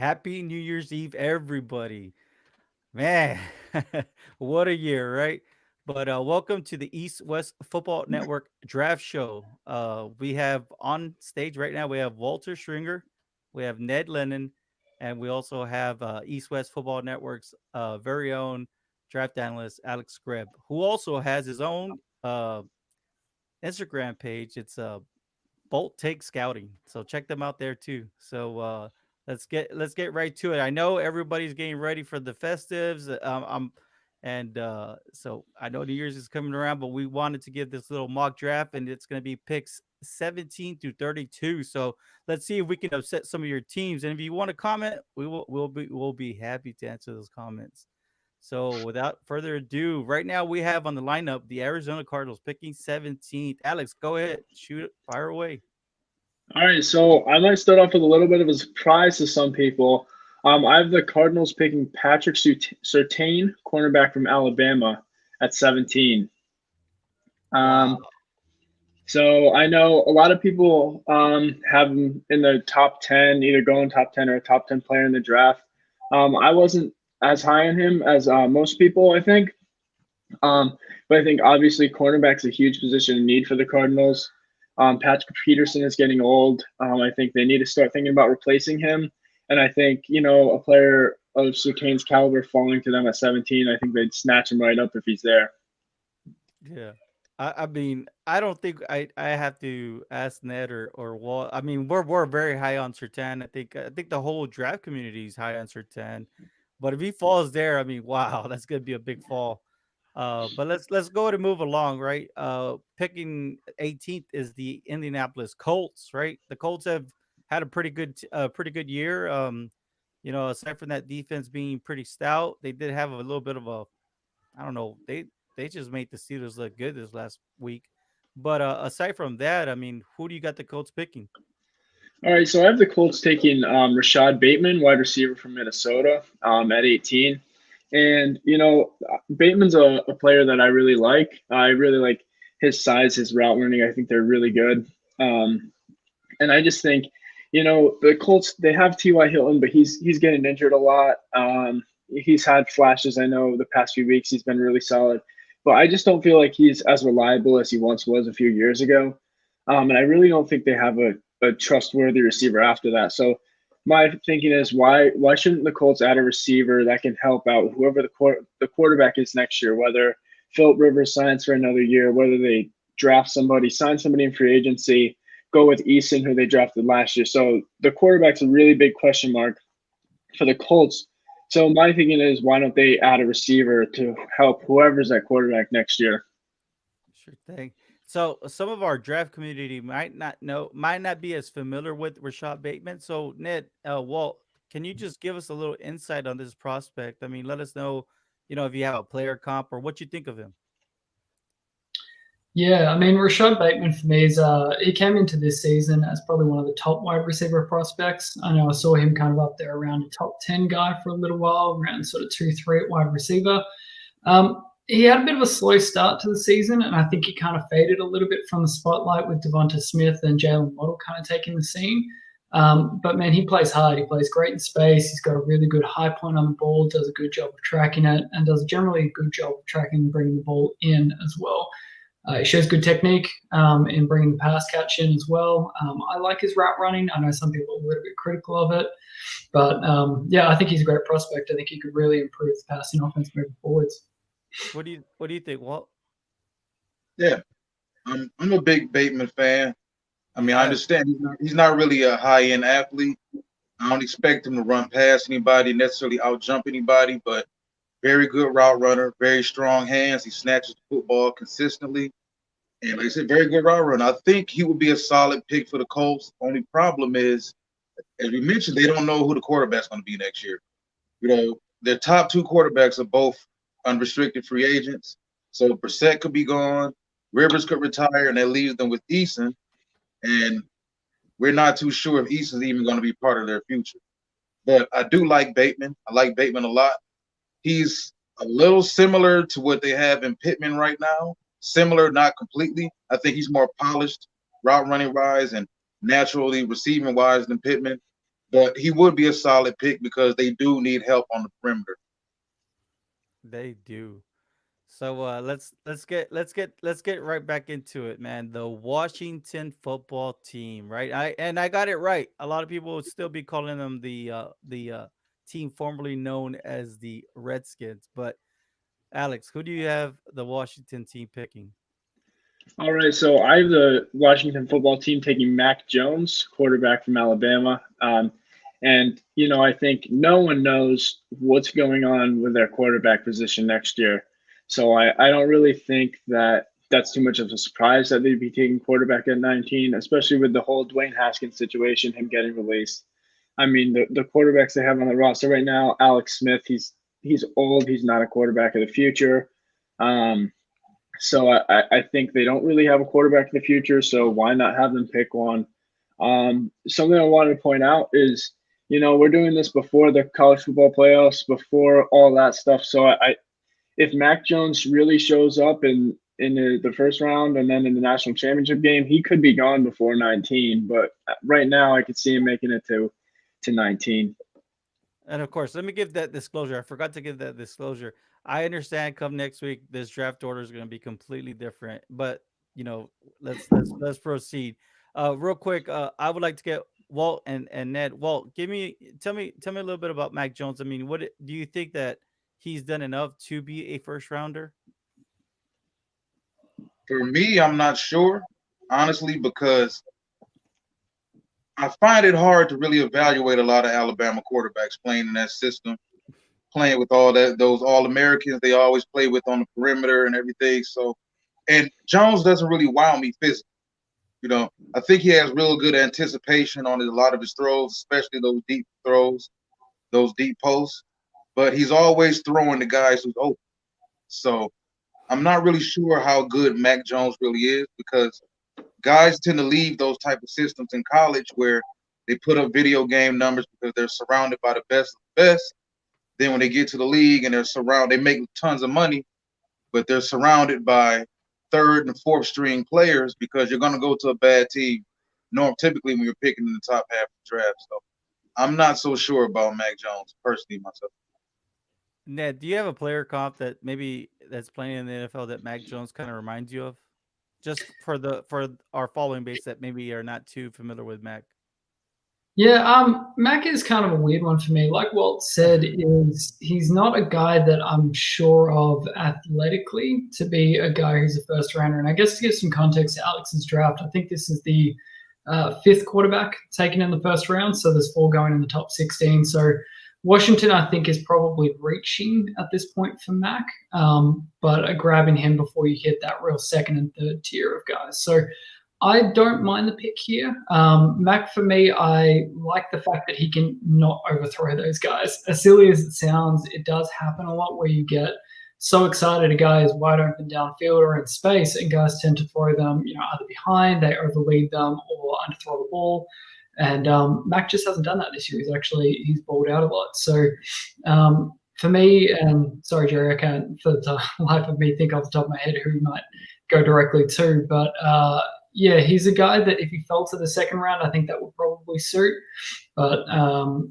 Happy New Year's Eve, everybody. Man, what a year, right? But welcome to the East West Football Network Draft Show. We have on stage right now, we have Walter Stringer, we have Ned Lennon, and we also have East West Football Network's very own draft analyst, Alex Greb, who also has his own Instagram page. It's Bolt Take Scouting. So check them out there too. So let's get right to it. I know everybody's getting ready for the festives. So I know New Year's is coming around, but we wanted to give this little mock draft, and it's going to be picks 17 through 32. So let's see if we can upset some of your teams. And if you want to comment, we'll be happy to answer those comments. So without further ado, right now we have on the lineup the Arizona Cardinals picking 17th. Alex, go ahead, shoot it, fire away. All right, so I might start off with a little bit of a surprise to some people. I have the Cardinals picking Patrick Surtain, cornerback from Alabama, at 17. Wow. Um, so I know a lot of people have him in the top 10, either going top 10 or a top 10 player in the draft. I wasn't as high on him as most people, I think. But I think obviously cornerback's a huge position in need for the Cardinals. Patrick Peterson is getting old. I think they need to start thinking about replacing him. And I think, a player of Surtain's caliber falling to them at 17, I think they'd snatch him right up if he's there. Yeah. I mean, I don't think I have to ask Ned or Walt. I mean, we're very high on Sertan. I think the whole draft community is high on Sertan. But if he falls there, I mean, wow, that's gonna be a big fall. But let's go ahead and move along, right? Picking 18th is the Indianapolis Colts, right? The Colts have had a pretty good year. Aside from that defense being pretty stout, they did have a little bit of a I don't know. They just made the Steelers look good this last week. But aside from that, I mean, who do you got the Colts picking? All right, so I have the Colts taking Rashad Bateman, wide receiver from Minnesota, at 18. And, Bateman's a player that I really like. I really like his size, his route running. I think they're really good. Um, and I just think, the Colts, they have T.Y. Hilton, but he's getting injured a lot. He's had flashes, I know, the past few weeks. He's been really solid. But I just don't feel like he's as reliable as he once was a few years ago. And I really don't think they have a trustworthy receiver after that. So my thinking is why shouldn't the Colts add a receiver that can help out whoever the quarterback is next year, whether Philip Rivers signs for another year, whether they draft somebody, sign somebody in free agency, go with Eason, who they drafted last year. So the quarterback's a really big question mark for the Colts. So my thinking is why don't they add a receiver to help whoever's at quarterback next year? Sure thing. So some of our draft community might not be as familiar with Rashad Bateman. So Ned, Walt, can you just give us a little insight on this prospect? I mean, let us know, if you have a player comp or what you think of him. Yeah, I mean, Rashad Bateman for me is he came into this season as probably one of the top wide receiver prospects. I know I saw him kind of up there around a top 10 guy for a little while, around sort of 2, 3 at wide receiver. He had a bit of a slow start to the season, and I think he kind of faded a little bit from the spotlight with Devonta Smith and Jalen Waddle kind of taking the scene. But man, he plays hard. He plays great in space. He's got a really good high point on the ball, does a good job of tracking it, and does generally a good job of tracking and bringing the ball in as well. He shows good technique in bringing the pass catch in as well. I like his route running. I know some people are a little bit critical of it, but yeah, I think he's a great prospect. I think he could really improve the passing offense moving forwards. What do you think, Walt? Yeah, I'm a big Bateman fan. I mean, I Yeah, understand he's not really a high end athlete. I don't expect him to run past anybody, necessarily out jump anybody, but very good route runner, very strong hands. He snatches the football consistently. And like I said, very good route runner. I think he would be a solid pick for the Colts. Only problem is, as we mentioned, they don't know who the quarterback's going to be next year. Their top two quarterbacks are both unrestricted free agents. So Brissett could be gone, Rivers could retire, and that leaves them with Eason. And we're not too sure if Eason's even going to be part of their future. But I do like Bateman. I like Bateman a lot. He's a little similar to what they have in Pittman right now. Similar, not completely. I think he's more polished route running wise and naturally receiving wise than Pittman. but he would be a solid pick because they do need help on the perimeter. They do. So let's get right back into it, man. The Washington football team, right? I got it right. A lot of people would still be calling them the team formerly known as the Redskins. But Alex, who do you have the Washington team picking? All right, so I have the Washington football team taking Mac Jones, quarterback from Alabama. And, I think no one knows what's going on with their quarterback position next year. So I don't really think that that's too much of a surprise that they'd be taking quarterback at 19, especially with the whole Dwayne Haskins situation, him getting released. I mean, the quarterbacks they have on the roster right now, Alex Smith, he's old. He's not a quarterback of the future. Um, so I think they don't really have a quarterback in the future. So why not have them pick one? Something I wanted to point out is, we're doing this before the college football playoffs, before all that stuff. So if Mac Jones really shows up in the first round and then in the national championship game, he could be gone before 19. But right now, I could see him making it to 19. And of course, let me give that disclosure. I forgot to give that disclosure. I understand come next week this draft order is going to be completely different, but you know, let's proceed. Real quick, I would like to get Walt and Ned. Walt, tell me a little bit about Mac Jones. I mean, do you think that he's done enough to be a first rounder? For me, I'm not sure, honestly, because I find it hard to really evaluate a lot of Alabama quarterbacks playing in that system, playing with all that those All Americans they always play with on the perimeter and everything. So, and Jones doesn't really wow me physically. I think he has real good anticipation on a lot of his throws, especially those deep throws, those deep posts. But he's always throwing the guys who's open. So I'm not really sure how good Mac Jones really is because guys tend to leave those type of systems in college where they put up video game numbers because they're surrounded by the best of the best. Then when they get to the league and they make tons of money, but they're surrounded by third and fourth string players because you're going to go to a bad team. Typically when you're picking in the top half of the draft. So I'm not so sure about Mac Jones personally myself. Ned, do you have a player comp that maybe that's playing in the NFL that Mac Jones kind of reminds you of? Just for our following base that maybe are not too familiar with Mac. Yeah, Mac is kind of a weird one for me. Like Walt said, is he's not a guy that I'm sure of athletically to be a guy who's a first rounder. And I guess to give some context to Alex's draft, I think this is the fifth quarterback taken in the first round. So there's four going in the top 16. So Washington, I think, is probably reaching at this point for Mac, but grabbing him before you hit that real second and third tier of guys. So I don't mind the pick here. Mac, for me, I like the fact that he can not overthrow those guys. As silly as it sounds, it does happen a lot where you get so excited a guy is wide open downfield or in space, and guys tend to throw them, either behind, they overlead them, or underthrow the ball. And Mac just hasn't done that this year. He's balled out a lot. So for me, and sorry, Jerry, I can't for the life of me think off the top of my head who he might go directly to, but yeah, he's a guy that if he fell to the second round, I think that would probably suit. But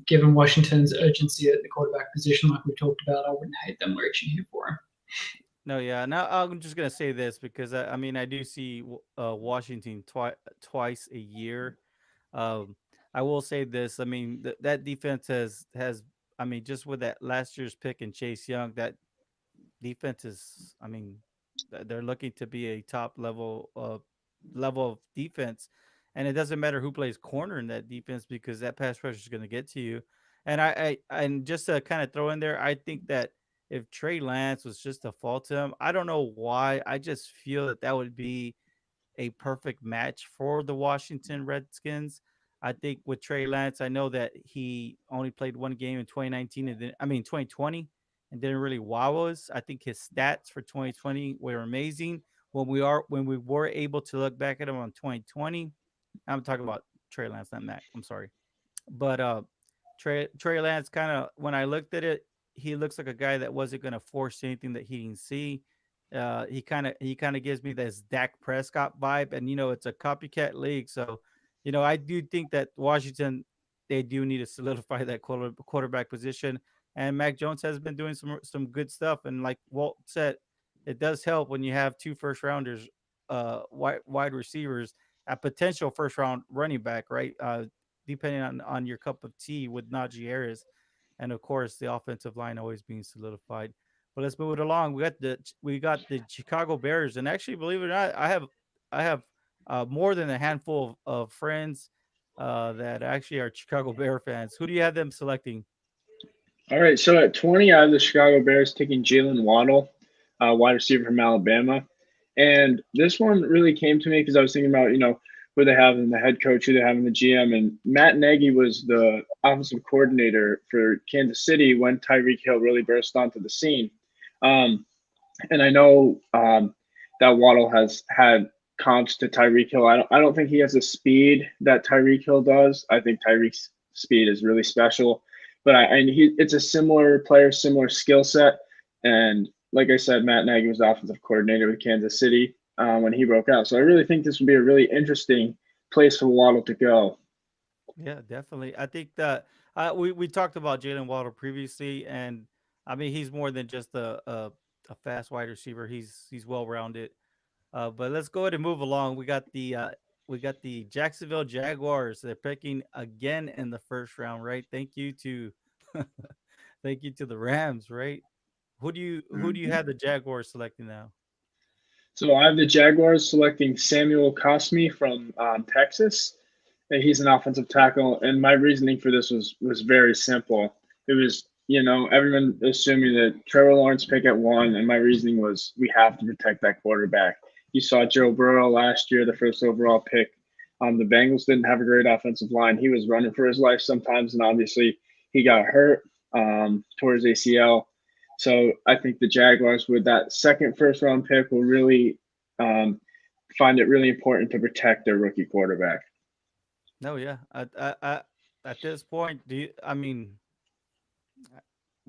given Washington's urgency at the quarterback position, like we talked about, I wouldn't hate them reaching here for him. No, yeah. Now I'm just gonna say this because I mean I do see Washington twice a year. Um, I will say this. I mean that defense has. I mean just with that last year's pick and Chase Young, that defense is. I mean they're looking to be a top level of defense, and it doesn't matter who plays corner in that defense because that pass pressure is going to get to you. And and just to kind of throw in there, I think that if Trey Lance was just to fall to him, I don't know why. I just feel that that would be a perfect match for the Washington Redskins. I think with Trey Lance, I know that he only played one game in 2019 and then 2020 and didn't really wow us. I think his stats for 2020 were amazing. When we were able to look back at him on 2020, I'm talking about Trey Lance, not Mac. I'm sorry. But Trey Lance kind of when I looked at it, he looks like a guy that wasn't going to force anything that he didn't see. He kind of gives me this Dak Prescott vibe, and it's a copycat league, so I do think that Washington they do need to solidify that quarterback position. And Mac Jones has been doing some good stuff. And like Walt said, it does help when you have two first rounders, wide receivers, a potential first round running back, right? Depending on your cup of tea with Najee Harris, and of course the offensive line always being solidified. But let's move it along. We got the Chicago Bears, and actually, believe it or not, I have more than a handful of friends that actually are Chicago Bear fans. Who do you have them selecting? All right, so at 20, I have the Chicago Bears taking Jalen Waddle, wide receiver from Alabama. And this one really came to me because I was thinking about, who they have in the head coach, who they have in the GM. And Matt Nagy was the offensive coordinator for Kansas City when Tyreek Hill really burst onto the scene. Um, and I know that Waddle has had comps to Tyreek Hill. I don't think he has the speed that Tyreek Hill does. I think Tyreek's speed is really special, but it's a similar player, similar skill set. And like I said, Matt Nagy was the offensive coordinator with Kansas City when he broke out. So I really think this would be a really interesting place for Waddle to go. Yeah, definitely. I think that we talked about Jalen Waddle previously, and I mean he's more than just a fast wide receiver. He's well rounded. But let's go ahead and move along. We got the Jacksonville Jaguars. They're picking again in the first round, right? Thank you to thank you to the Rams, right? Who do you have the Jaguars selecting now? So I have the Jaguars selecting Samuel Cosmi from Texas. He's an offensive tackle, and my reasoning for this was very simple. It was, everyone assuming that Trevor Lawrence pick at one, and my reasoning was we have to protect that quarterback. You saw Joe Burrow last year, the first overall pick. The Bengals didn't have a great offensive line. He was running for his life sometimes, and obviously he got hurt towards ACL. So I think the Jaguars, with that second first round pick, will really um, find it really important to protect their rookie quarterback. No, yeah. At this point, I mean,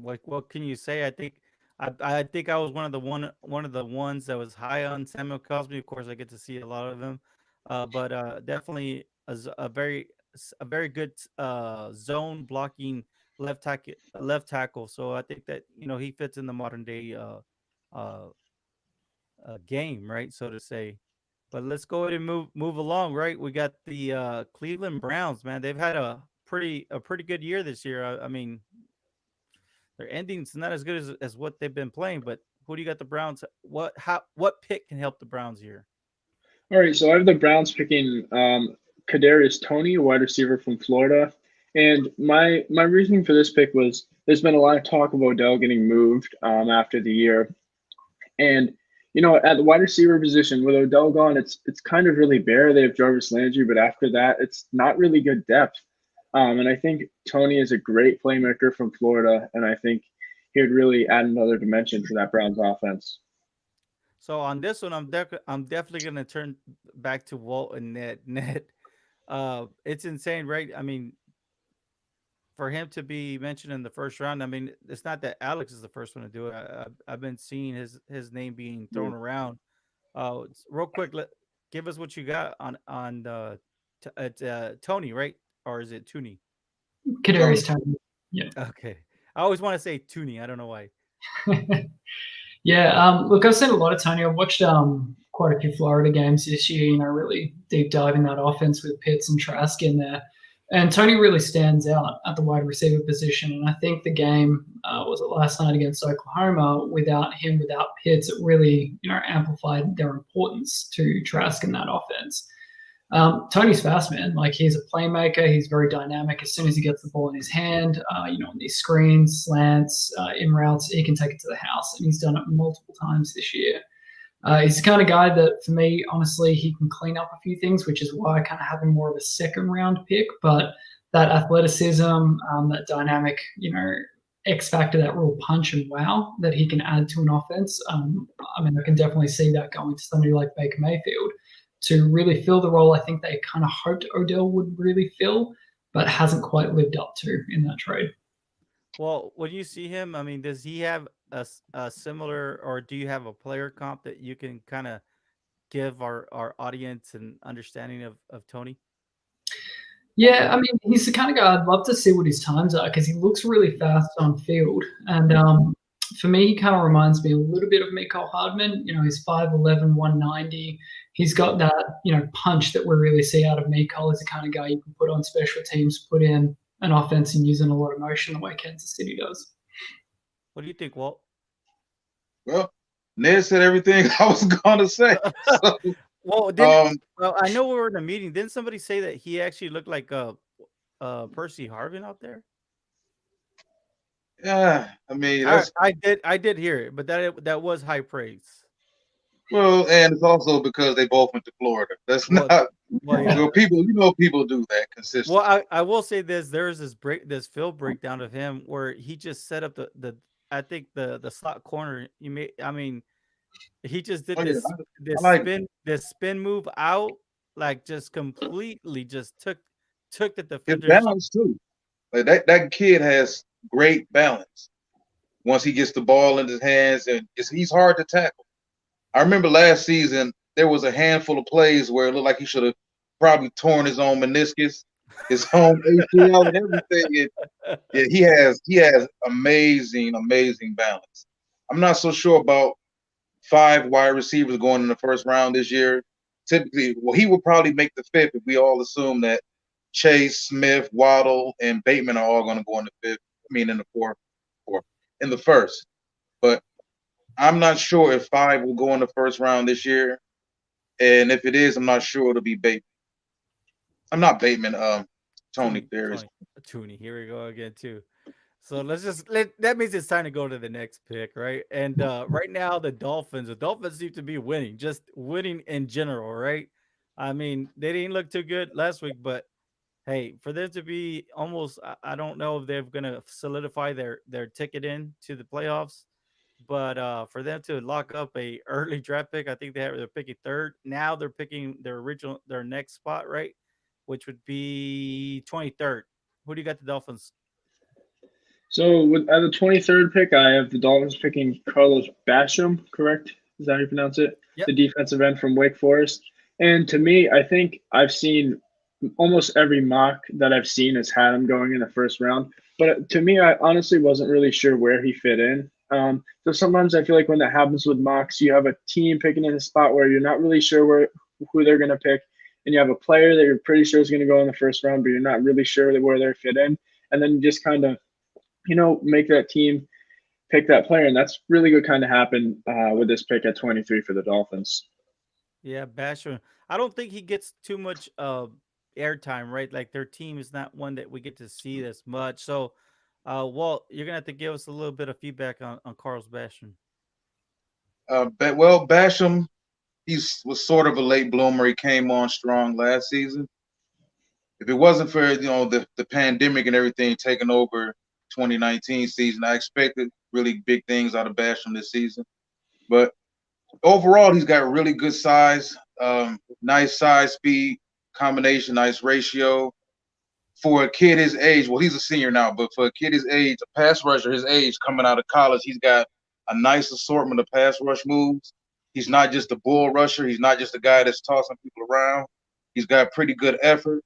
like what can you say? I think I was one of the ones that was high on Samuel Cosby. Of course, I get to see a lot of them, but definitely a very good zone blocking left tackle. So I think that he fits in the modern day uh, game, right, so to say. But let's go ahead and move along, right? We got the Cleveland Browns, man. They've had a pretty good year this year. I mean, their ending's not as good as what they've been playing, but who do you got the Browns? What pick can help the Browns here? All right, so I have the Browns picking Kadarius Toney, a wide receiver from Florida, and my reasoning for this pick was there's been a lot of talk of Odell getting moved after the year, and at the wide receiver position with Odell gone, it's kind of really bare. They have Jarvis Landry, but after that, it's not really good depth. And I think Tony is a great playmaker from Florida, and I think he would really add another dimension to that Browns offense. So on this one, I'm definitely gonna turn back to Walt and Ned. Ned, it's insane, right? I mean, for him to be mentioned in the first round, I mean, it's not that Alex is the first one to do it. I've been seeing his name being thrown around. Real quick, give us what you got on it's Tony, right? Or is it Tooney? Kadarius Tony. Toney. Yeah. Okay, I always want to say Tooney. I don't know why. Yeah, look, I've seen a lot of Tony. I've watched quite a few Florida games this year. Really deep diving that offense with Pitts and Trask in there, and Tony really stands out at the wide receiver position. And I think the game was it last night against Oklahoma. Without him, without Pitts, it really amplified their importance to Trask in that offense. Tony's fast, man. Like he's a playmaker. He's very dynamic. As soon as he gets the ball in his hand, on these screens, slants, in routes, he can take it to the house, and he's done it multiple times this year. He's the kind of guy that, for me, honestly, he can clean up a few things, which is why I kind of have him more of a second round pick. But that athleticism, that dynamic, X factor, that real punch and wow that he can add to an offense. I mean, I can definitely see that going to somebody like Baker Mayfield to really fill the role I think they kind of hoped Odell would really fill, but hasn't quite lived up to in that trade. Well, when you see him, I mean, does he have a similar, or do you have a player comp that you can kind of give our audience an understanding of Tony? Yeah, I mean, he's the kind of guy I'd love to see what his times are because he looks really fast on field. And for me, he kind of reminds me a little bit of Mecole Hardman. You know, he's 5'11", 190. He's got that, punch that we really see out of Mecole. He's the kind of guy you can put on special teams, put in an offense and using a lot of motion the way Kansas City does. What do you think, Walt? Well, Ned said everything I was gonna say. So, Well, I know we were in a meeting. Didn't somebody say that he actually looked like Percy Harvin out there? yeah, I mean that's I did hear it, but that was high praise. well, and it's also because they both went to Florida. That's Well, not yeah. people do that consistently. Well, I will say this: there's this film breakdown of him where he just set up the I think the slot corner. He just did Oh yeah, I this like spin move out, like just completely just took the his defenders. balance too. Like that kid has great balance. Once he gets the ball in his hands, and he's hard to tackle. I remember last season there was a handful of plays where it looked like he should have probably torn his own meniscus, his own ACL, and everything. And yeah, he has amazing balance. I'm not so sure about 5 wide receivers going in the first round this year. Typically, well, he would probably make the 5th if we all assume that Chase, Smith, Waddle, and Bateman are all going to go in the 5th. I mean, in the in the first. But I'm not sure if 5 will go in the first round this year, and if it is, I'm not sure it'll be Bateman. I'm not Bateman. Tony. There is Tooney. Here we go again too. So that means it's time to go to the next pick, right? And right now the Dolphins seem to be winning, just winning in general, right? I mean, they didn't look too good last week, but hey, for them to be almost, I don't know if they're gonna solidify their ticket in to the playoffs, but for them to lock up a early draft pick, I think they're picking third. Now they're picking their next spot, right? Which would be 23rd. Who do you got the Dolphins? So at the 23rd pick, I have the Dolphins picking Carlos Basham, correct? Is that how you pronounce it? Yep. The defensive end from Wake Forest. And to me, I think I've seen almost every mock that I've seen has had him going in the first round. But to me, I honestly wasn't really sure where he fit in. So sometimes I feel like when that happens with mocks, you have a team picking in a spot where you're not really sure who they're going to pick, and you have a player that you're pretty sure is going to go in the first round, but you're not really sure where they fit in, and then you just kind of make that team pick that player, and that's really what kind of happened with this pick at 23 for the Dolphins. Yeah, Basham. I don't think he gets too much airtime, right? Like their team is not one that we get to see this much. So, Walt, you're gonna have to give us a little bit of feedback on Carlos Basham. Well, Basham, was sort of a late bloomer. He came on strong last season. If it wasn't for the pandemic and everything taking over 2019 season, I expected really big things out of Basham this season. But overall, he's got really good size, nice size, speed combination, nice ratio. For a kid his age, well, he's a senior now, but for a kid his age, a pass rusher his age coming out of college, he's got a nice assortment of pass rush moves. He's not just a bull rusher. He's not just a guy that's tossing people around. He's got pretty good effort.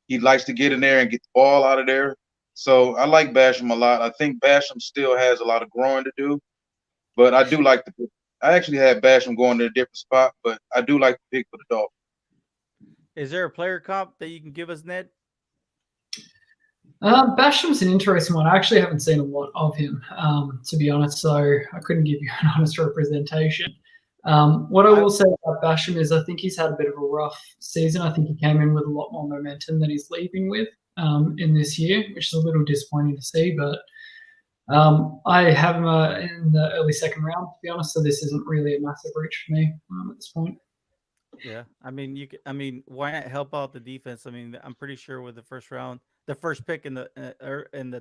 He likes to get in there and get the ball out of there. So I like Basham a lot. I think Basham still has a lot of growing to do, but I do like the pick. I actually had Basham going to a different spot, but I do like the pick for the Dolphins. Is there a player comp that you can give us, Ned? Basham's an interesting one. I actually haven't seen a lot of him, to be honest, so I couldn't give you an honest representation. What I will say about Basham is I think he's had a bit of a rough season. I think he came in with a lot more momentum than he's leaving with in this year, which is a little disappointing to see. But I have him in the early second round, to be honest, so this isn't really a massive reach for me at this point. Yeah, I mean, why not help out the defense? I mean, I'm pretty sure with the first round, the first pick in the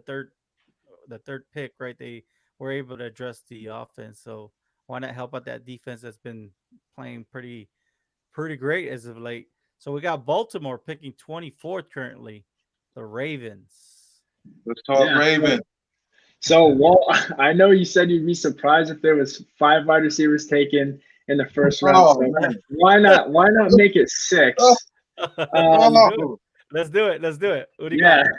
third pick, right? They were able to address the offense. So why not help out that defense that's been playing pretty great as of late? So we got Baltimore picking 24th currently, the Ravens. Let's talk Ravens. So, Walt, I know you said you'd be surprised if there was 5 wide receivers taken in the first round. So why not make it 6? Let's do it. Let's do it. What do you got? Yeah.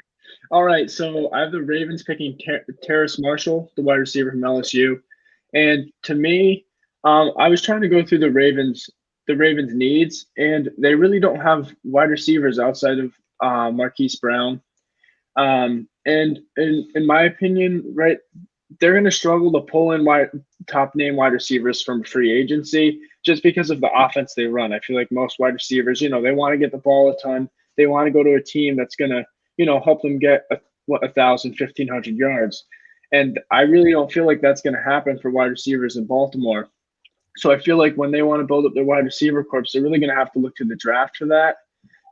All right. So I have the Ravens picking Terrace Marshall, the wide receiver from LSU, and to me, I was trying to go through the Ravens needs, and they really don't have wide receivers outside of Marquise Brown. And in my opinion, right, they're going to struggle to pull in top name wide receivers from free agency just because of the offense they run. I feel like most wide receivers, they want to get the ball a ton. They want to go to a team that's going to, help them get 1,000, 1,500 yards. And I really don't feel like that's going to happen for wide receivers in Baltimore. So I feel like when they want to build up their wide receiver corps, they're really going to have to look to the draft for that.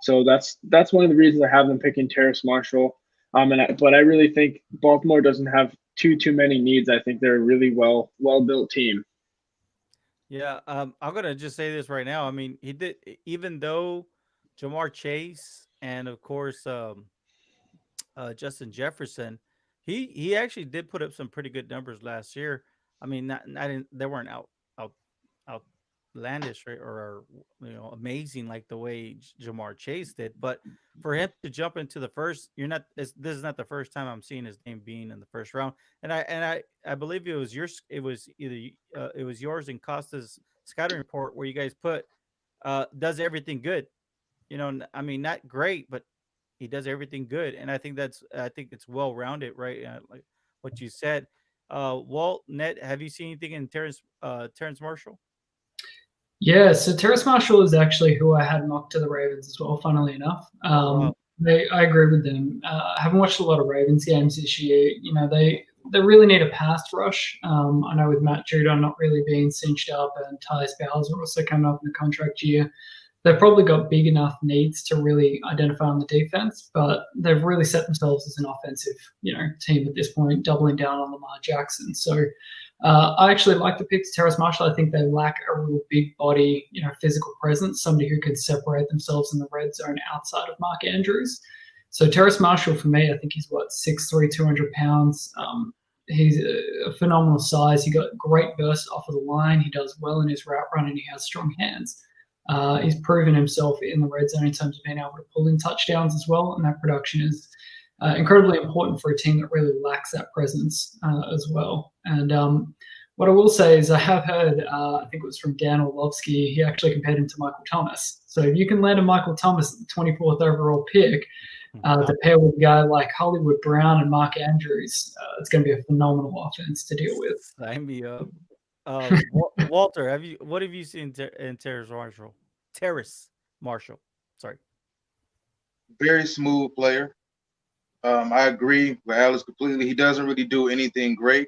So that's one of the reasons I have them picking Terrace Marshall. But I really think Baltimore doesn't have too many needs. I think they're a really well built team. Yeah, I'm gonna just say this right now. I mean, he did even though Jamar Chase and of course Justin Jefferson, he actually did put up some pretty good numbers last year. I mean, not in, they weren't out outlandish or amazing like the way Jamar Chase did, but for him to jump into the first, this is not the first time I'm seeing his name being in the first round, and I believe it was either it was yours and Costa's scouting report where you guys put does everything good. I mean, not great, but he does everything good, and I think it's well rounded, right? Like what you said. Walt, Ned, have you seen anything in Terrence Marshall? Yeah, so Terrace Marshall is actually who I had mocked to the Ravens as well, funnily enough. Oh wow. I agree with them. I haven't watched a lot of Ravens games this year. They really need a pass rush. I know with Matt Judon not really being cinched up and Tyus Bowser also coming up in the contract year, they've probably got big enough needs to really identify on the defense, but they've really set themselves as an offensive, team at this point, doubling down on Lamar Jackson. So I actually like the picks. Terrace Marshall, I think they lack a real big body, physical presence, somebody who could separate themselves in the red zone outside of Mark Andrews. So Terrace Marshall, for me, I think he's 6'3", 200 pounds. He's a phenomenal size. He got great burst off of the line. He does well in his route run, and he has strong hands. He's proven himself in the red zone in terms of being able to pull in touchdowns as well, and that production is incredibly important for a team that really lacks that presence as well. And what I will say is I have heard, I think it was from Dan Orlovsky, he actually compared him to Michael Thomas. So if you can land a Michael Thomas at the 24th overall pick to pair with a guy like Hollywood Brown and Mark Andrews, it's going to be a phenomenal offense to deal with. Sign me up. Walter, what have you seen in Terrace Marshall? Terrace Marshall. Sorry. Very smooth player. I agree with Alex completely. He doesn't really do anything great.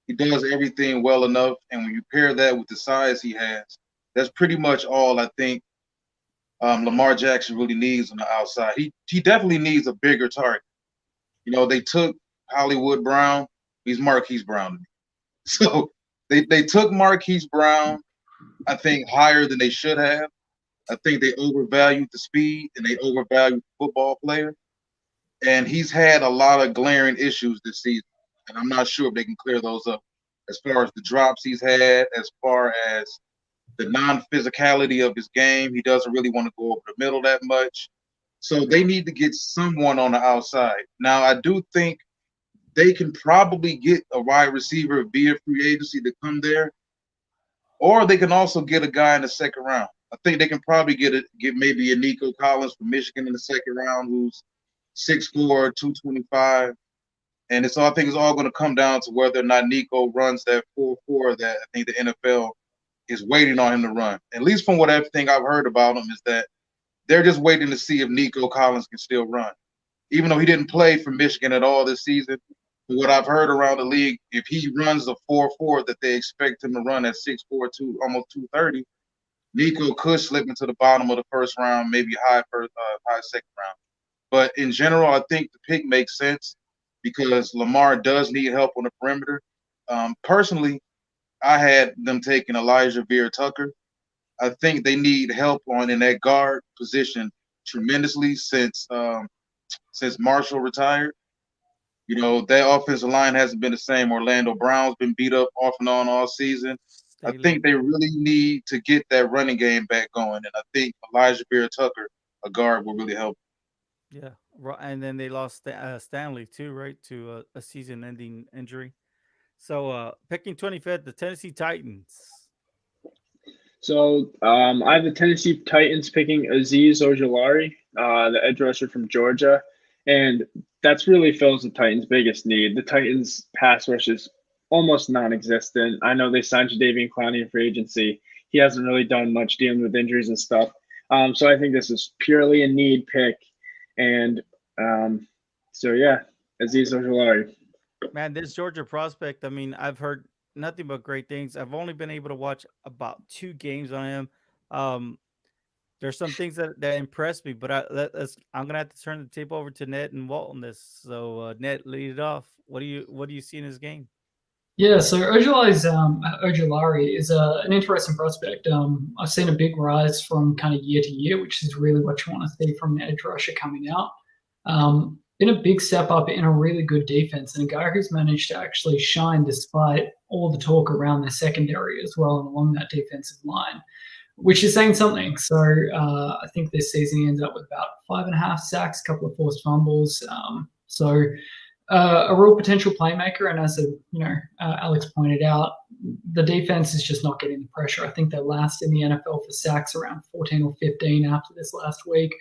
He does everything well enough, and when you pair that with the size he has, that's pretty much all I think Lamar Jackson really needs on the outside. He definitely needs a bigger target. They took Hollywood Brown. He's Marquise Brown to me. So they took Marquise Brown, I think, higher than they should have. I think they overvalued the speed and they overvalued the football player. And he's had a lot of glaring issues this season. And I'm not sure if they can clear those up as far as the drops he's had, as far as the non-physicality of his game. He doesn't really want to go over the middle that much. So they need to get someone on the outside. Now, I do think they can probably get a wide receiver via free agency to come there, or they can also get a guy in the second round. I think they can probably get maybe a Nico Collins from Michigan in the second round, who's 6'4", 225. And I think it's all going to come down to whether or not Nico runs that 4.4 that I think the NFL is waiting on him to run. At least from what everything I've heard about him is that they're just waiting to see if Nico Collins can still run. Even though he didn't play for Michigan at all this season, but what I've heard around the league, if he runs the 4.4 that they expect him to run at 6'4", almost 230, Nico could slip into the bottom of the first round, maybe high second round. But in general, I think the pick makes sense because Lamar does need help on the perimeter. Personally, I had them taking Elijah Vera-Tucker. I think they need help in that guard position tremendously since Marshall retired. That offensive line hasn't been the same. Orlando Brown's been beat up off and on all season. I think they really need to get that running game back going, and I think Elijah Vera-Tucker, a guard, will really help. Yeah, and then they lost Stanley too, right, to a season-ending injury. So, picking 25th, the Tennessee Titans. So I have the Tennessee Titans picking Aziz Ojulari, the edge rusher from Georgia, and that's really fills the Titans' biggest need. The Titans' pass rush is almost non-existent. I know they signed Jadeveon Clowney in free agency. He hasn't really done much dealing with injuries and stuff. So I think this is purely a need pick, and so yeah, Aziz Ojulari. Man, this Georgia prospect, I mean, I've heard nothing but great things. I've only been able to watch about 2 games on him. Um, there's some things that impressed me, but I'm gonna have to turn the tape over to Ned and Walt on this. So, Ned, lead it off. What do you see in his game? Yeah, so Ojulari is an interesting prospect. I've seen a big rise from kind of year to year, which is really what you want to see from an edge rusher coming out. Been a big step up in a really good defense, and a guy who's managed to actually shine despite all the talk around their secondary as well and along that defensive line, which is saying something. So I think this season he ends up with about 5.5 sacks, a couple of forced fumbles. A real potential playmaker, and as Alex pointed out, the defense is just not getting the pressure. I think they're last in the NFL for sacks, around 14 or 15 after this last week.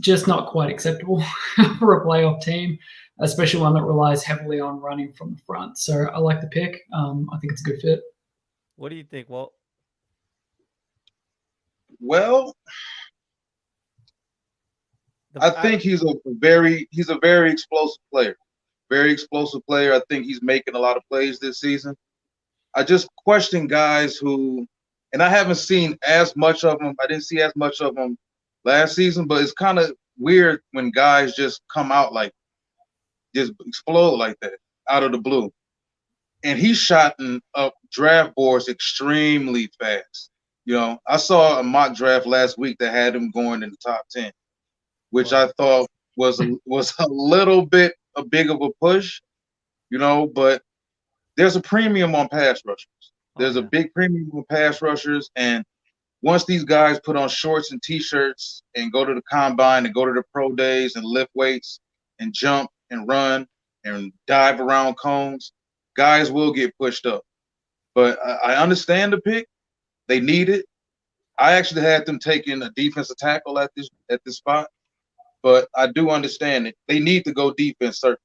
Just not quite acceptable for a playoff team, especially one that relies heavily on running from the front. So I like the pick. I think it's a good fit. What do you think, Walt? Well, I think he's a very explosive player. Very explosive player. I think he's making a lot of plays this season. I just question guys who, and I haven't seen as much of them. I didn't see as much of them last season, but it's kind of weird when guys just come out like, just explode like that out of the blue. And he's shotting up draft boards extremely fast. You know, I saw a mock draft last week that had him going in the top 10, which I thought was a little bit a big of a push, you know, but there's a premium on pass rushers. There's a big premium on pass rushers, and once these guys put on shorts and t-shirts and go to the combine and go to the pro days and lift weights and jump and run and dive around cones, guys will get pushed up. But I understand the pick. They need it. I actually had them taking a defensive tackle at this spot, but I do understand it. They need to go defense, sir.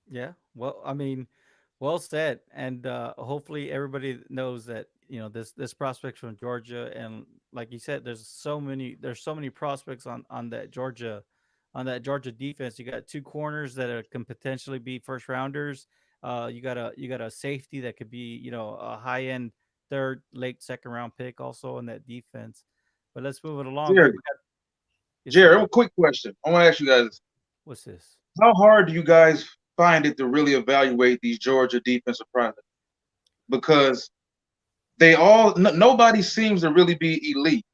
Yeah. Well, I mean, well said. And hopefully everybody knows that, this prospects from Georgia, and like you said, there's so many prospects on that Georgia defense. You got two corners that can potentially be first rounders. You got a safety that could be, a high end third, late second round pick also in that defense. But let's move it along. Jared, a quick question. I want to ask you guys, What's this? how hard do you guys find it to really evaluate these Georgia defensive prospects? Because nobody seems to really be elite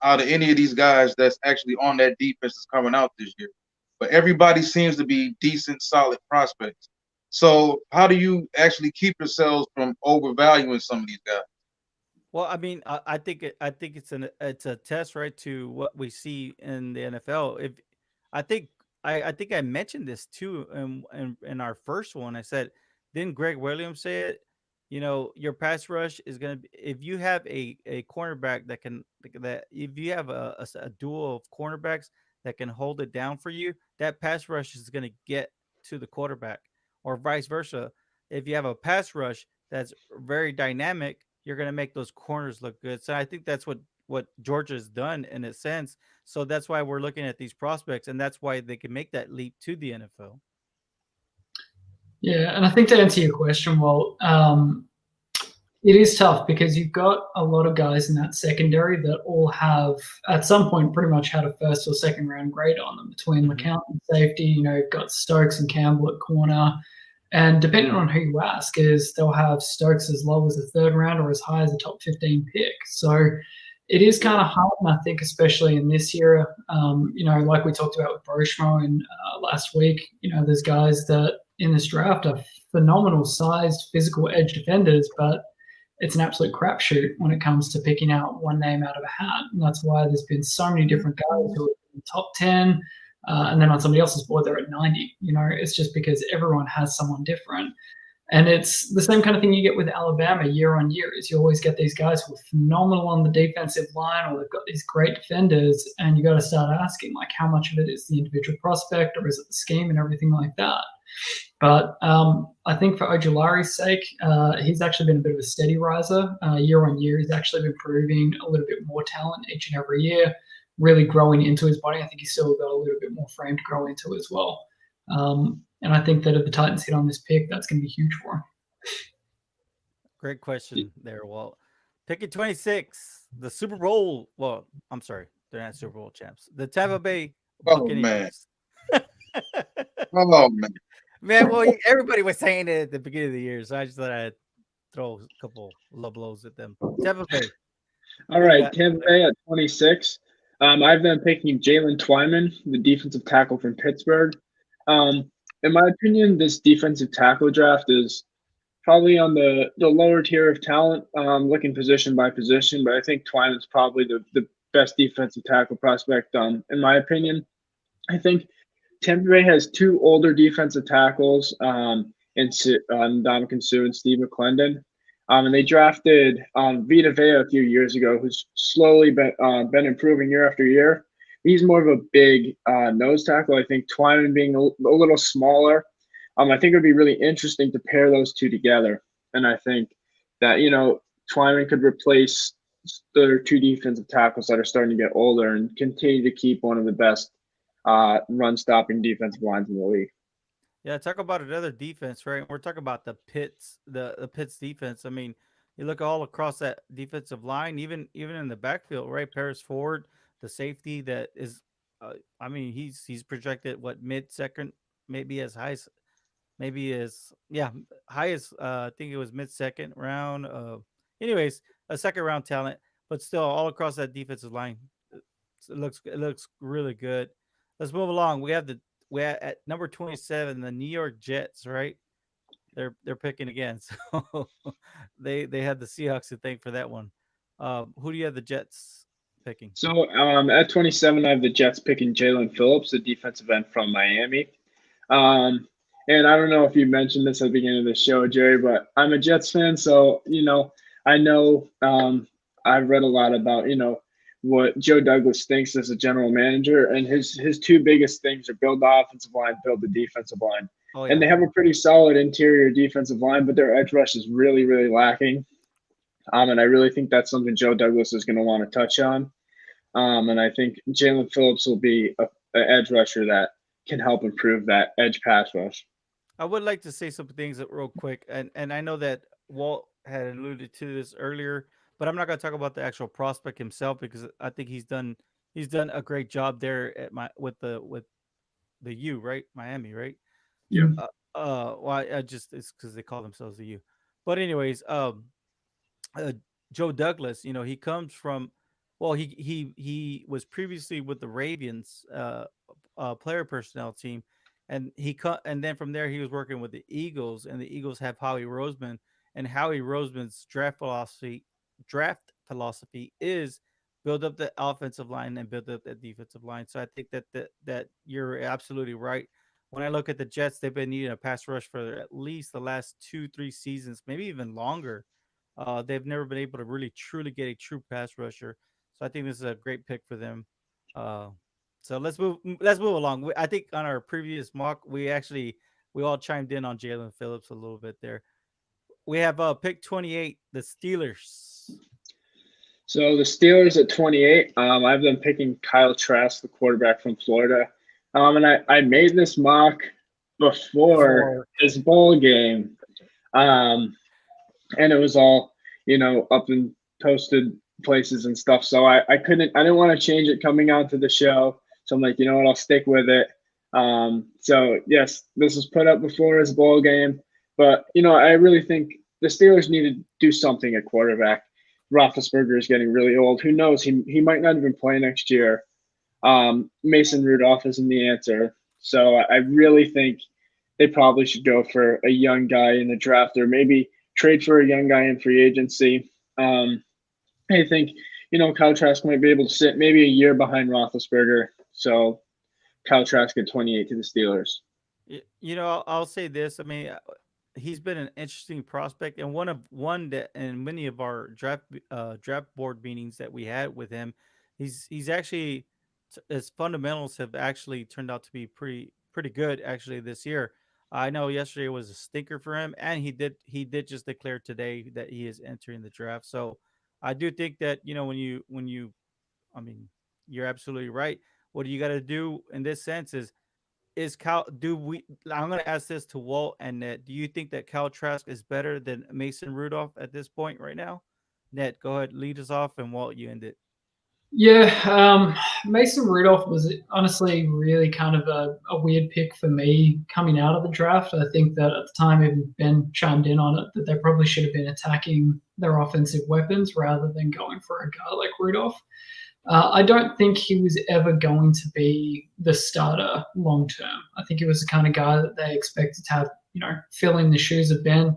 out of any of these guys that's actually on that defense that's coming out this year. But everybody seems to be decent, solid prospects. So how do you actually keep yourselves from overvaluing some of these guys? Well, I mean, I think it's a test, right, to what we see in the NFL. If I think I think I mentioned this too in our first one. I said, didn't Greg Williams say it? Your pass rush is gonna be, if you have a cornerback that if you have a duo of cornerbacks that can hold it down for you, that pass rush is gonna get to the quarterback, or vice versa. If you have a pass rush that's very dynamic, you're going to make those corners look good. So I think that's what Georgia's done in a sense. So that's why we're looking at these prospects, and that's why they can make that leap to the NFL. Yeah, and I think to answer your question, well, it is tough because you've got a lot of guys in that secondary that all have, at some point, pretty much had a first or second round grade on them between LeCount and safety. You've got Stokes and Campbell at corner. And depending on who you ask, they'll have Stokes as low as a third round or as high as a top 15 pick. So it is kind of hard, and I think especially in this year, like we talked about with Broshmo in last week, there's guys that in this draft are phenomenal sized physical edge defenders, but it's an absolute crapshoot when it comes to picking out one name out of a hat. And that's why there's been so many different guys who are in the top 10, and then on somebody else's board, they're at 90. It's just because everyone has someone different. And it's the same kind of thing you get with Alabama year on year. Is you always get these guys who are phenomenal on the defensive line, or they've got these great defenders, and you got to start asking, like, how much of it is the individual prospect, or is it the scheme and everything like that? But I think for Ojulari's sake, he's actually been a bit of a steady riser. Year on year, he's actually been proving a little bit more talent each and every year, really growing into his body. I think he's still got a little bit more frame to grow into as well. And I think that if the Titans hit on this pick, that's going to be huge for him. Great question there, Walt. Picking 26, the Super Bowl. Well, I'm sorry, they're not Super Bowl champs. The Tampa Bay Buccaneers. Oh man. Man, well, everybody was saying it at the beginning of the year, so I just thought I'd throw a couple low blows at them. Tampa Bay. All right, Tampa Bay at 26. I've been picking Jalen Twyman, the defensive tackle from Pittsburgh. In my opinion, this defensive tackle draft is probably on the lower tier of talent, looking position by position, but I think Twyman's probably the best defensive tackle prospect, in my opinion. I think Tampa Bay has two older defensive tackles, in Ndamukong Suh and Steve McClendon. And they drafted Vita Vea a few years ago, who's slowly been improving year after year. He's more of a big nose tackle. I think Twyman being a little smaller, I think it would be really interesting to pair those two together. And I think that, Twyman could replace the two defensive tackles that are starting to get older and continue to keep one of the best run-stopping defensive lines in the league. Yeah, talk about another defense, right? We're talking about the Pitts defense. I mean, you look all across that defensive line, even in the backfield, right? Paris Ford, the safety that is, he's projected mid-second, maybe as high as I think it was mid-second round. Anyways, a second round talent, but still all across that defensive line, it looks really good. Let's move along. We're at number 27, the New York Jets, right? They're picking again. So they had the Seahawks to thank for that one. Who do you have the Jets picking? So at 27, I have the Jets picking Jalen Phillips, the defensive end from Miami. And I don't know if you mentioned this at the beginning of the show, Jerry, but I'm a Jets fan. So, I know I've read a lot about, what Joe Douglas thinks as a general manager. And his two biggest things are build the offensive line, build the defensive line. Oh, yeah. And they have a pretty solid interior defensive line, but their edge rush is really, really lacking. And I really think that's something Joe Douglas is going to want to touch on. And I think Jalen Phillips will be an edge rusher that can help improve that edge pass rush. I would like to say some things real quick, and I know that Walt had alluded to this earlier, but I'm not going to talk about the actual prospect himself because I think he's done a great job there at with the U, right? Miami, right? Yeah. Well, it's because they call themselves the U. But anyways, Joe Douglas, he comes from, well, he was previously with the Ravens player personnel team, and and then from there he was working with the Eagles, and the Eagles have Howie Roseman, and Howie Roseman's draft philosophy is build up the offensive line and build up the defensive line. So I think that you're absolutely right. When I look at the Jets, they've been needing a pass rush for at least the last 2-3 seasons, maybe even longer. They've never been able to really truly get a true pass rusher. So I think this is a great pick for them. So let's move along. I think on our previous mock, we all chimed in on Jalen Phillips a little bit there. We have pick 28, the Steelers. So the Steelers at 28, I've been picking Kyle Trask, the quarterback from Florida. And I made this mock before his bowl game. And it was all, up in toasted places and stuff. So I didn't want to change it coming out to the show. So I'm like, you know what, I'll stick with it. So yes, this was put up before his bowl game, but I really think the Steelers need to do something at quarterback. Roethlisberger is getting really old. Who knows? He might not even play next year. Mason Rudolph isn't the answer. So I really think they probably should go for a young guy in the draft, or maybe trade for a young guy in free agency. I think, Kyle Trask might be able to sit maybe a year behind Roethlisberger. So Kyle Trask at 28 to the Steelers. I'll say this. I mean, he's been an interesting prospect, and one that in many of our draft board meetings that we had with him, he's actually his fundamentals have actually turned out to be pretty good actually this year. I know yesterday was a stinker for him, and he did just declare today that he is entering the draft. So I do think that when you I mean, you're absolutely right. What you got to do in this sense is Cal? Do we? I'm going to ask this to Walt and Ned. Do you think that Cal Trask is better than Mason Rudolph at this point right now? Ned, go ahead, lead us off, and Walt, you end it. Yeah, Mason Rudolph was honestly really kind of a weird pick for me coming out of the draft. I think that at the time, even Ben chimed in on it, that they probably should have been attacking their offensive weapons rather than going for a guy like Rudolph. I don't think he was ever going to be the starter long term. I think he was the kind of guy that they expected to have, fill in the shoes of Ben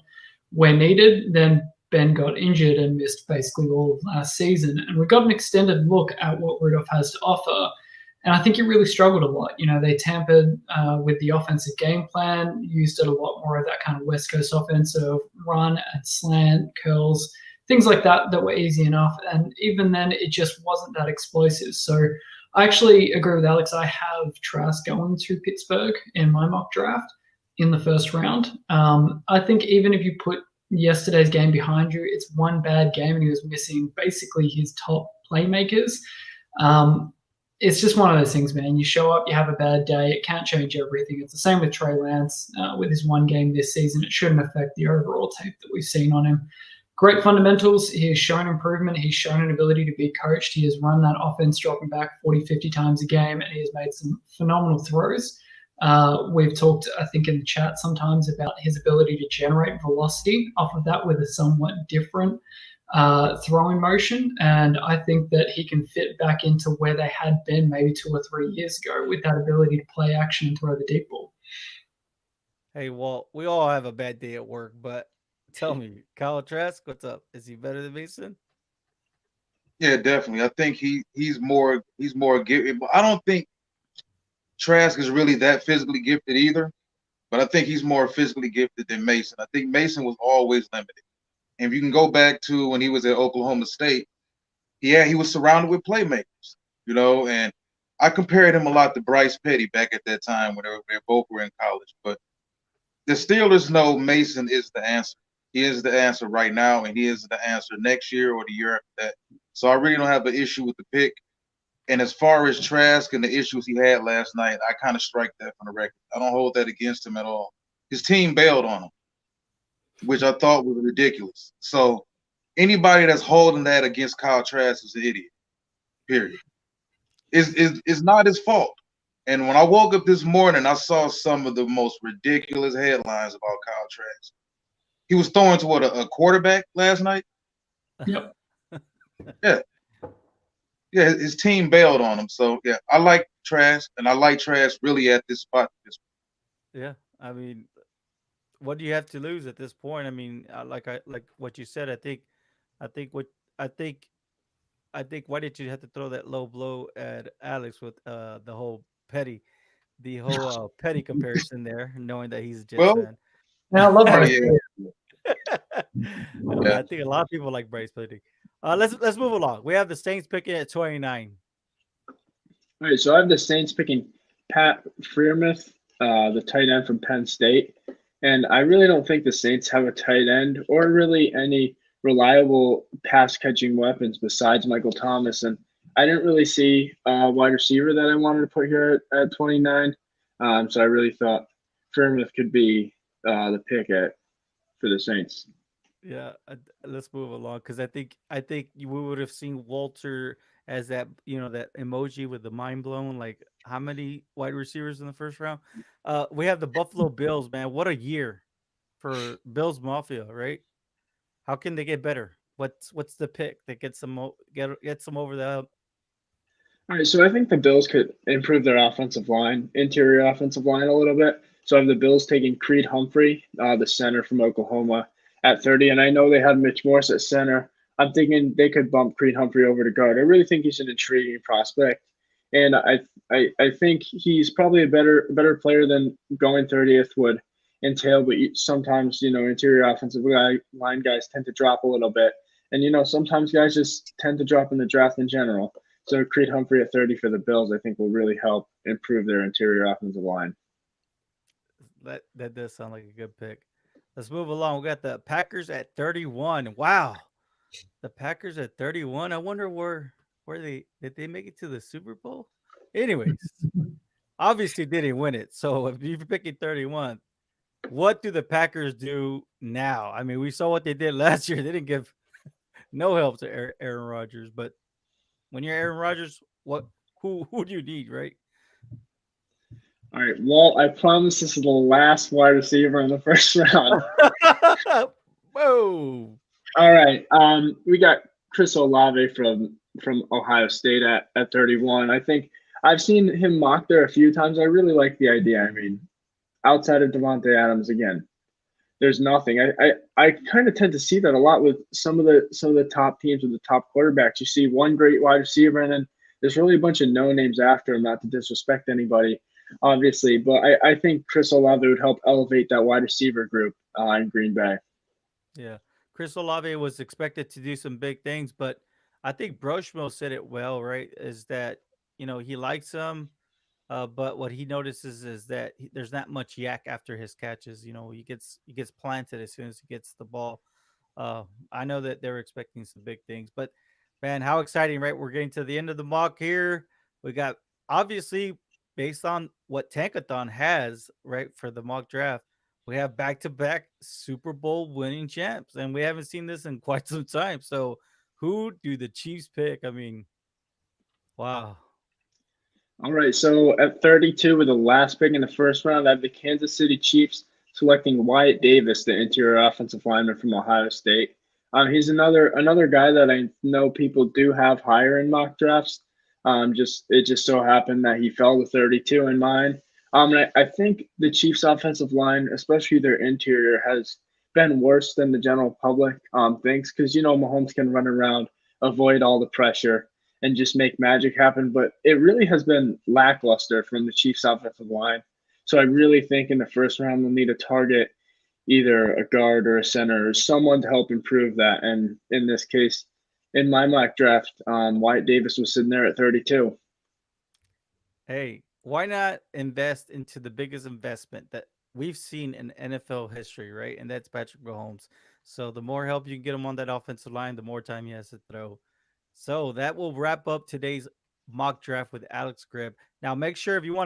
where needed. Then Ben got injured and missed basically all of last season. And we got an extended look at what Rudolph has to offer. And I think he really struggled a lot. They tampered with the offensive game plan, used it a lot more of that kind of West Coast offensive run and slant, curls, things like that were easy enough. And even then, it just wasn't that explosive. So I actually agree with Alex. I have Trask going to Pittsburgh in my mock draft in the first round. I think even if you put yesterday's game behind you, it's one bad game and he was missing basically his top playmakers. It's just one of those things, man. You show up, you have a bad day, it can't change everything. It's the same with Trey Lance. With his one game this season, it shouldn't affect the overall tape that we've seen on him. Great fundamentals. He has shown improvement. He's shown an ability to be coached. He has run that offense dropping back 40, 50 times a game, and he has made some phenomenal throws. We've talked, I think, in the chat sometimes about his ability to generate velocity off of that with a somewhat different throwing motion. And I think that he can fit back into where they had been maybe 2 or 3 years ago with that ability to play action and throw the deep ball. Hey, Walt, we all have a bad day at work, but tell me, Kyle Trask, what's up? Is he better than Mason? Yeah, definitely. I think he's more gifted. I don't think Trask is really that physically gifted either, but I think he's more physically gifted than Mason. I think Mason was always limited. And if you can go back to when he was at Oklahoma State, yeah, he was surrounded with playmakers, and I compared him a lot to Bryce Petty back at that time when they both were in college. But the Steelers know Mason is the answer. He is the answer right now, and he is the answer next year or the year after that. So I really don't have an issue with the pick. And as far as Trask and the issues he had last night, I kind of strike that from the record. I don't hold that against him at all. His team bailed on him, which I thought was ridiculous. So anybody that's holding that against Kyle Trask is an idiot, period. It's not his fault. And when I woke up this morning, I saw some of the most ridiculous headlines about Kyle Trask. He was throwing to a quarterback last night? Yep. Yeah. Yeah, his team bailed on him. So, yeah, I like Trask, and I like Trask really at this spot. Yeah, I mean, what do you have to lose at this point? I mean, like what you said. I think what I think I think why did you have to throw that low blow at Alex with the whole petty comparison there, knowing that he's a Jets Well, fan. Now, I love oh, Bryce. yeah. Yeah. I think a lot of people like Bryce Petty. Let's move along. We have the Saints picking at 29. All right, so I have the Saints picking Pat Freiermuth, the tight end from Penn State. And I really don't think the Saints have a tight end or really any reliable pass catching weapons besides Michael Thomas. And I didn't really see a wide receiver that I wanted to put here at 29. So I really thought Freiermuth could be the pick for the Saints. Yeah, let's move along because I think we would have seen Walter as that that emoji with the mind blown. Like how many wide receivers in the first round? We have the Buffalo Bills, man. What a year for Bills Mafia, right? How can they get better? What's the pick that gets them gets them over the hump? All right, so I think the Bills could improve their interior offensive line a little bit. So I have the Bills taking Creed Humphrey, the center from Oklahoma, at 30. And I know they had Mitch Morse at center. I'm thinking they could bump Creed Humphrey over to guard. I really think he's an intriguing prospect. And I think he's probably a better player than going 30th would entail. But sometimes, interior offensive line guys tend to drop a little bit. And, sometimes guys just tend to drop in the draft in general. So Creed Humphrey at 30 for the Bills, I think, will really help improve their interior offensive line. That does sound like a good pick. Let's move along. We got the Packers at 31. Wow. The Packers at 31. I wonder where they did they make it to the Super Bowl? Anyways, obviously didn't win it. So if you're picking 31, what do the Packers do now? I mean, we saw what they did last year. They didn't give no help to Aaron Rodgers, but when you're Aaron Rodgers, who do you need, right? All right. Well, I promise this is the last wide receiver in the first round. Whoa. All right. We got Chris Olave from Ohio State at 31. I think I've seen him mocked there a few times. I really like the idea. I mean, outside of Devontae Adams, again, there's nothing. I kind of tend to see that a lot with some of the top teams with the top quarterbacks. You see one great wide receiver, and then there's really a bunch of no names after him. Not to disrespect anybody, obviously, but I think Chris Olave would help elevate that wide receiver group in Green Bay. Yeah. Chris Olave was expected to do some big things, but I think Broshmo said it well, right? Is that, he likes him, but what he notices is that there's not much yak after his catches. He gets planted as soon as he gets the ball. Uh, I know that they're expecting some big things, but man, how exciting, right? We're getting to the end of the mock here. We got obviously based on what Tankathon has, right, for the mock draft, we have back to back Super Bowl winning champs, and we haven't seen this in quite some time. So, who do the Chiefs pick? I mean, wow. All right, so at 32 with the last pick in the first round, I have the Kansas City Chiefs selecting Wyatt Davis, the interior offensive lineman from Ohio State. He's another guy that I know people do have higher in mock drafts. Just it just so happened that he fell to 32 in mine. And I think the Chiefs' offensive line, especially their interior, has been worse than the general public thinks because Mahomes can run around, avoid all the pressure and just make magic happen. But it really has been lackluster from the Chiefs' offensive line. So I really think in the first round we'll need to target either a guard or a center or someone to help improve that. And in this case, in my mock draft, Wyatt Davis was sitting there at 32. Hey, why not invest into the biggest investment that we've seen in NFL history, right? And that's Patrick Mahomes. So the more help you can get him on that offensive line, the more time he has to throw. So that will wrap up today's mock draft with Alex Greb. Now, make sure if you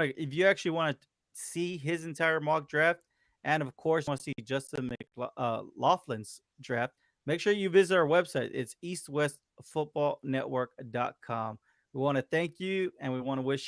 actually want to see his entire mock draft, and of course, want to see Justin Laughlin's draft, make sure you visit our website. It's eastwestfootballnetwork.com. We want to thank you, and we want to wish you